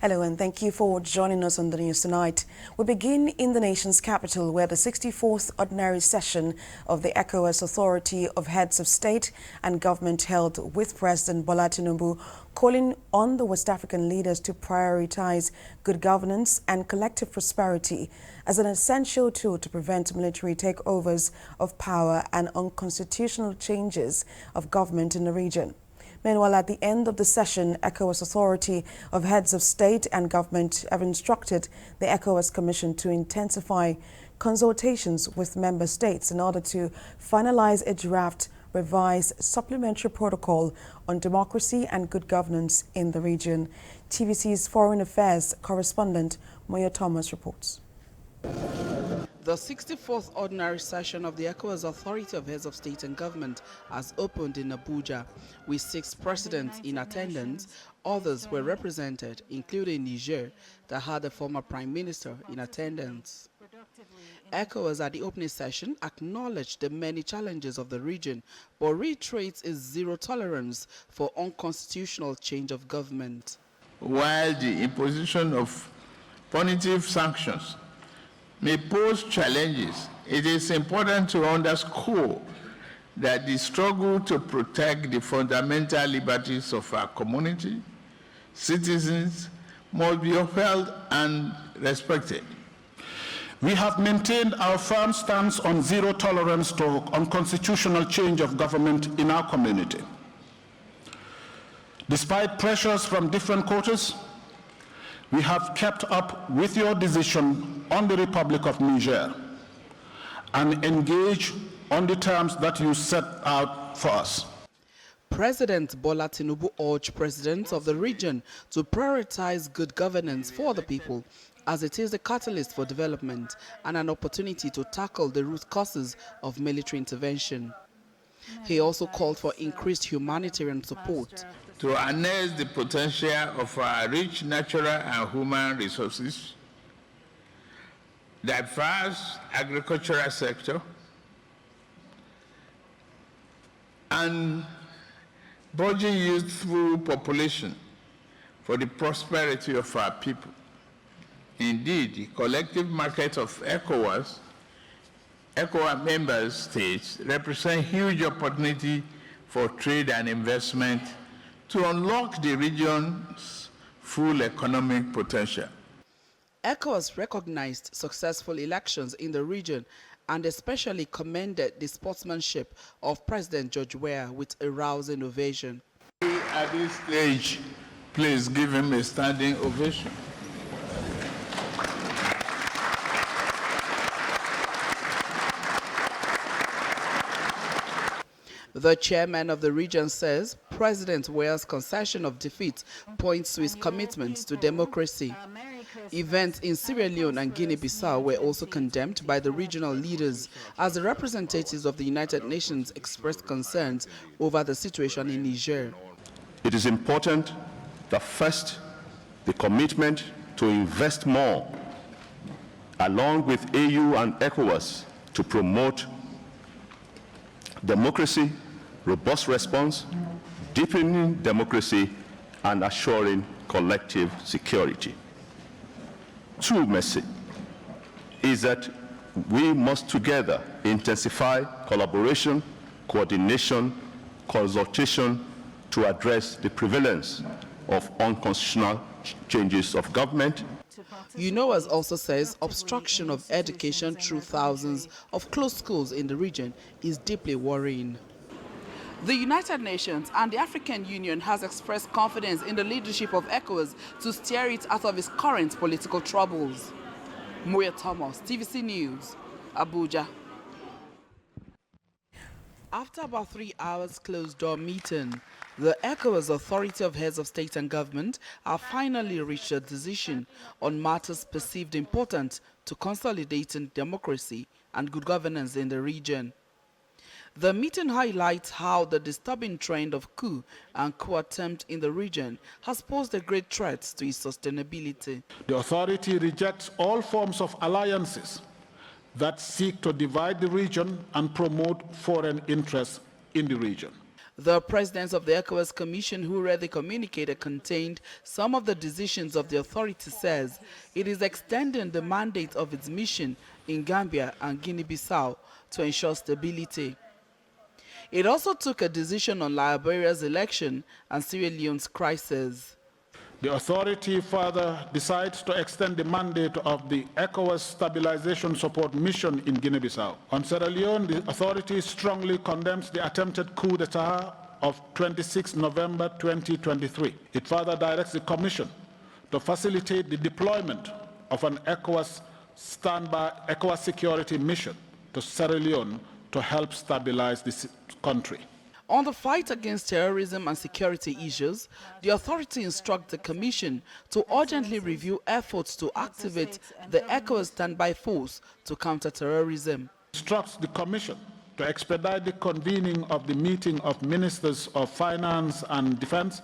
Hello and thank you for joining us on the news tonight. We begin in the nation's capital, where the 64th ordinary session of the Ecowas Authority of Heads of State and Government held with President Bola Tinubu, calling on the West African leaders to prioritize good governance and collective prosperity as an essential tool to prevent military takeovers of power and unconstitutional changes of government in the region. Meanwhile, at the end of the session, Ecowas Authority of Heads of State and Government have instructed the Ecowas Commission to intensify consultations with member states in order to finalize a draft revised supplementary protocol on democracy and good governance in the region. TVC's Foreign Affairs correspondent Moyo Thomas reports. The 64th ordinary session of the Ecowas Authority of Heads of State and Government has opened in Abuja, with 6 presidents in attendance. Others were represented, including Niger, that had a former prime minister in attendance. Ecowas at the opening session acknowledged the many challenges of the region, but reiterates its zero tolerance for unconstitutional change of government. While the imposition of punitive sanctions may pose challenges, it is important to underscore that the struggle to protect the fundamental liberties of our community, citizens, must be upheld and respected. We have maintained our firm stance on zero tolerance to unconstitutional change of government in our community. Despite pressures from different quarters, we have kept up with your decision on the Republic of Niger and engaged on the terms that you set out for us. President Bola Tinubu urged presidents of the region to prioritize good governance for the people, as it is a catalyst for development and an opportunity to tackle the root causes of military intervention. He also called for increased humanitarian support to harness the potential of our rich natural and human resources, diverse agricultural sector, and burgeoning youthful population for the prosperity of our people. Indeed, the collective market of ECOWAS member states represent huge opportunity for trade and investment to unlock the region's full economic potential. ECOWAS recognized successful elections in the region and especially commended the sportsmanship of President George Weah with a rousing ovation. At this stage, please give him a standing ovation. The chairman of the region says President Weah's concession of defeat points to his commitment to democracy. Events in Sierra Leone and Guinea-Bissau were also condemned by the regional leaders, as the representatives of the United Nations expressed concerns over the situation in Niger. It is important that first, the commitment to invest more, along with AU and ECOWAS, to promote democracy, robust response, deepening democracy, and assuring collective security. True message is that we must together intensify collaboration, coordination, consultation to address the prevalence of unconstitutional changes of government. UNOWAS also says obstruction of education through thousands of closed schools in the region is deeply worrying. The United Nations and the African Union has expressed confidence in the leadership of ECOWAS to steer it out of its current political troubles. Moyo Thomas, TVC News, Abuja. After about 3 hours closed-door meeting, the Ecowas Authority of Heads of State and Government have finally reached a decision on matters perceived important to consolidating democracy and good governance in the region. The meeting highlights how the disturbing trend of coup and coup attempt in the region has posed a great threat to its sustainability. The authority rejects all forms of alliances that seek to divide the region and promote foreign interests in the region. The president of the Ecowas Commission, who read the communique contained some of the decisions of the authority, says it is extending the mandate of its mission in Gambia and Guinea-Bissau to ensure stability. It also took a decision on Liberia's election and Sierra Leone's crisis. The authority further decides to extend the mandate of the ECOWAS Stabilization Support Mission in Guinea-Bissau. On Sierra Leone, the authority strongly condemns the attempted coup d'etat of 26 November 2023. It further directs the Commission to facilitate the deployment of an ECOWAS security mission to Sierra Leone to help stabilize this country. On the fight against terrorism and security issues, the authority instructs the Commission to urgently review efforts to activate the ECOWAS standby force to counter terrorism. Instructs the Commission to expedite the convening of the meeting of Ministers of Finance and Defense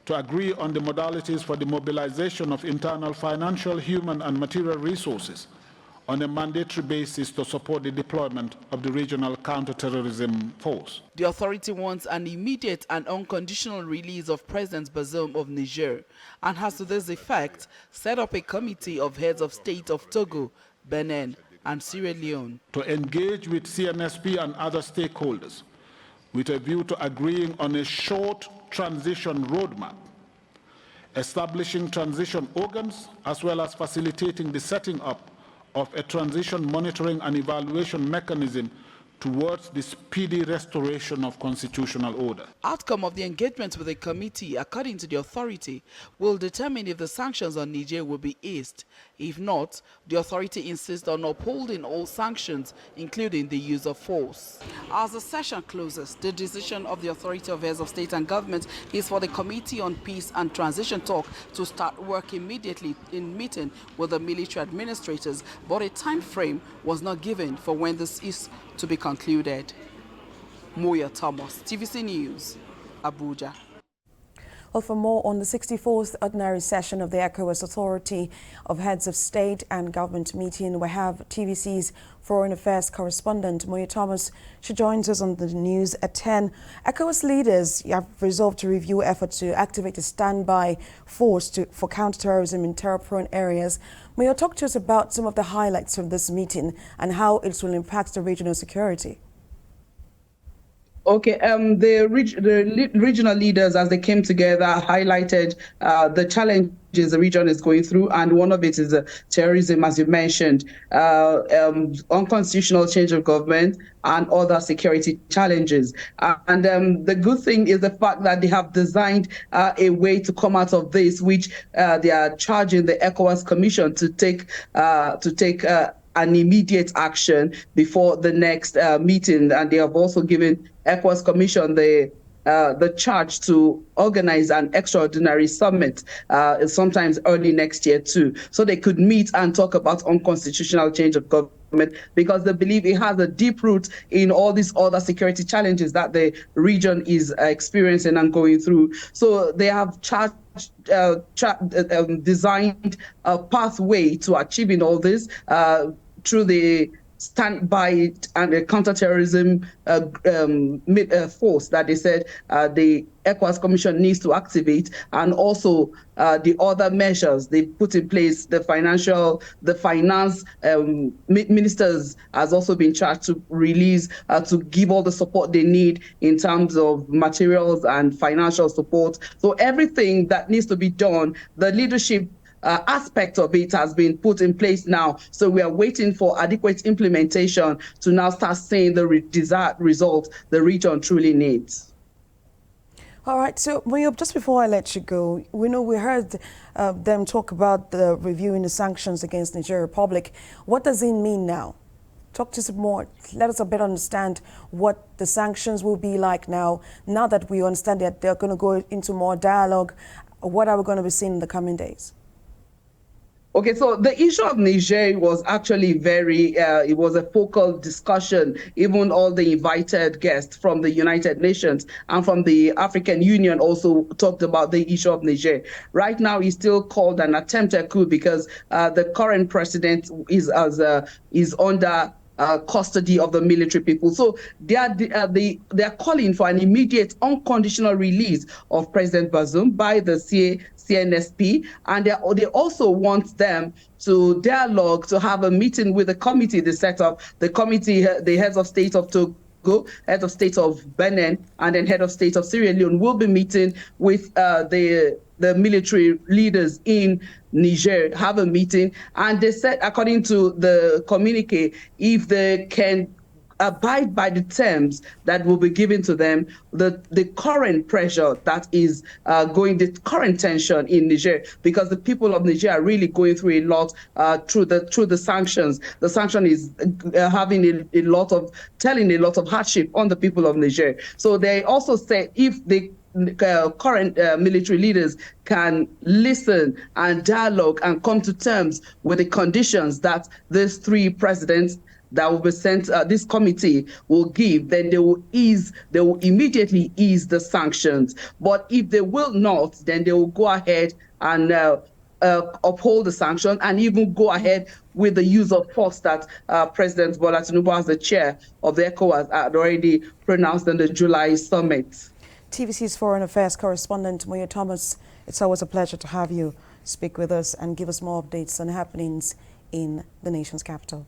to agree on the modalities for the mobilization of internal financial, human, and material resources on a mandatory basis to support the deployment of the regional counterterrorism force. The authority wants an immediate and unconditional release of President Bazoum of Niger and has to this effect set up a committee of heads of state of Togo, Benin, and Sierra Leone to engage with CNSP and other stakeholders with a view to agreeing on a short transition roadmap, establishing transition organs, as well as facilitating the setting up of a transition monitoring and evaluation mechanism towards the speedy restoration of constitutional order. Outcome of the engagement with the committee, according to the authority, will determine if the sanctions on Niger will be eased. If not, the authority insists on upholding all sanctions, including the use of force. As the session closes, the decision of the Authority of Heads of State and Government is for the Committee on Peace and Transition Talk to start work immediately in meeting with the military administrators, but a time frame was not given for when this is to be concluded. Moya Thomas, TVC News, Abuja. Well, for more on the 64th Ordinary Session of the ECOWAS Authority of Heads of State and Government meeting, we have TVC's Foreign Affairs correspondent, Moya Thomas. She joins us on the news at 10. ECOWAS leaders have resolved to review efforts to activate a standby force for counterterrorism in terror-prone areas. Moya, talk to us about some of the highlights from this meeting and how it will impact the regional security. Okay, the regional leaders, as they came together, highlighted the challenges the region is going through, and one of it is terrorism, as you mentioned, unconstitutional change of government, and other security challenges. And the good thing is the fact that they have designed a way to come out of this, which they are charging the Ecowas Commission to take an immediate action before the next meeting, and they have also given Ecowas Commission the charge to organize an extraordinary summit sometimes early next year too, so they could meet and talk about unconstitutional change of government, because they believe it has a deep root in all these other security challenges that the region is experiencing and going through. So they have designed a pathway to achieving all this through the standby and the counterterrorism force that they said the Ecowas Commission needs to activate, and also the other measures they put in place. The finance ministers has also been charged to release, to give all the support they need in terms of materials and financial support. So everything that needs to be done, the leadership aspect of it has been put in place now. So we are waiting for adequate implementation to now start seeing the desired result the region truly needs. All right, so Moya, just before I let you go, we heard them talk about the reviewing the sanctions against Niger Republic. What does it mean now? Talk to us more. Let us a bit understand what the sanctions will be like now that we understand that they're going to go into more dialogue. What are we going to be seeing in the coming days? Okay, so the issue of Niger was actually it was a focal discussion. Even all the invited guests from the United Nations and from the African Union also talked about the issue of Niger. Right now, it's still called an attempted coup because the current president is under custody of the military people. So they are calling for an immediate unconditional release of President Bazoum by the CNSP, and they also want them to dialogue, to have a meeting with the committee they set up, the committee, the heads of state of Togo, head of state of Benin, and then head of state of Sierra Leone will be meeting with the military leaders in Niger, have a meeting. And they said, according to the communique, if they can abide by the terms that will be given to them, the current pressure that is the current tension in Niger, because the people of Niger are really going through a lot through the sanctions. The sanction is having telling a lot of hardship on the people of Niger. So they also say if the current military leaders can listen and dialogue and come to terms with the conditions that these three presidents that will be sent, this committee will give, then they will immediately ease the sanctions. But if they will not, then they will go ahead and uphold the sanction and even go ahead with the use of force that President Bola Tinubu, as the chair of the Ecowas, had already pronounced in the July summit. TVC's Foreign Affairs correspondent Moyo Thomas, it's always a pleasure to have you speak with us and give us more updates on happenings in the nation's capital.